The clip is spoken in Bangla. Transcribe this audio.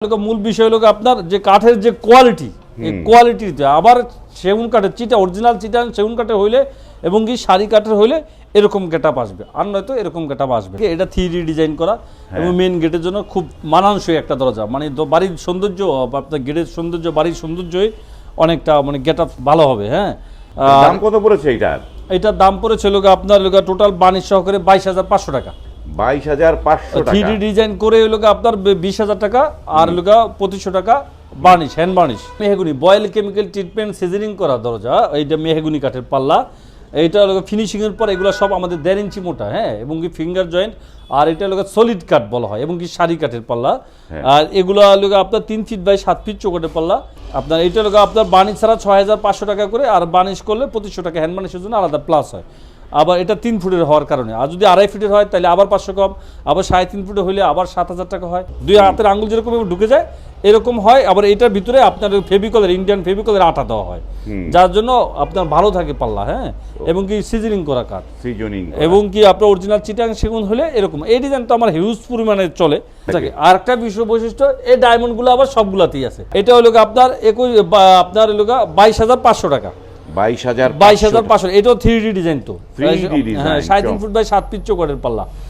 মূল বিষয় হলো আপনার যে কাঠের যে কোয়ালিটি, এই কোয়ালিটিতে আবার সেগুন কাঠের চিটা অরিজিনাল চিটা সেগুন কাঠের হইলে এবং কি শাড়ি কাঠের হইলে এরকম গেটআপ আসবে, আর নয়তো এরকম গেটআপ আসবে। এটা 3D ডিজাইন করা এবং মেন গেটের জন্য খুব মানানসই একটা দরজা, মানে বাড়ির সৌন্দর্য, আপনার গেটের সৌন্দর্য, বাড়ির সৌন্দর্যই অনেকটা মানে গেটআপ ভালো হবে। হ্যাঁ, দাম কত পড়েছে এইটার? এটার দাম পড়েছিল আপনার টোটাল বানিশ সহকারে 22,500 টাকা। 22,500 টাকা। 3D ডিজাইন করে আপনার 20,000 টাকা, আর 2500 টাকা varnish, hand varnish. Mahogany boil chemical treatment seasoning করা দরজা, এইটা মেহগুনি কাঠের পাল্লা। এইটা ফিনিশিং এর পর এগুলো সব আমাদের 1.5 ইঞ্চি মোটা, হ্যাঁ, এবং কি ফিঙ্গার জয়েন্ট, আর এটা সলিড কাঠ বলা হয়, এবং কি শাড়ি কাঠের পাল্লা। আর এগুলো আপনার 3 ফিট বাই 7 ফিট চৌকাঠের পাল্লা। আপনার এইটা আপনার বার্নিশ ছাড়া 6,500 টাকা করে, আর বার্নিশ করলে 2500 টাকা, হ্যান্ড বার্নিশের জন্য আলাদা প্লাস হয়। আবার এটা 3 ফুটের হওয়ার কারণে, আর যদি 2.5 ফিটের হয় তাহলে আবার 500 কম, আবার 3.5 ফুটে হলে আবার 7,000 টাকা হয়। 2 হাতের আঙুল যেরকম ঢুকে যায় এরকম হয়। আবার এটার ভিতরে আপনার ফেভিকলের, ইন্ডিয়ান ফেভিকলের আঠা দেওয়া হয়, যার জন্য আপনার ভালো থাকে পাল্লা, হ্যাঁ, এবং কি সিজনিং করা কাঠ, এবং কি আপনার অরিজিনাল চিটাং সেগুন হলে এরকম। এই ডিজাইন তো আমার হিউজ পরিমাণে চলে। আর একটা বিশেষ বৈশিষ্ট্য, এই ডায়মন্ডগুলো আবার সবগুলাতেই আছে। এটা হলো আপনার 22,500 টাকা। 22,500। এটাও 3D ডিজাইন তো, হ্যাঁ, 3.5 ফুট বাই 7 ফিট চৌকাঠের পাল্লা।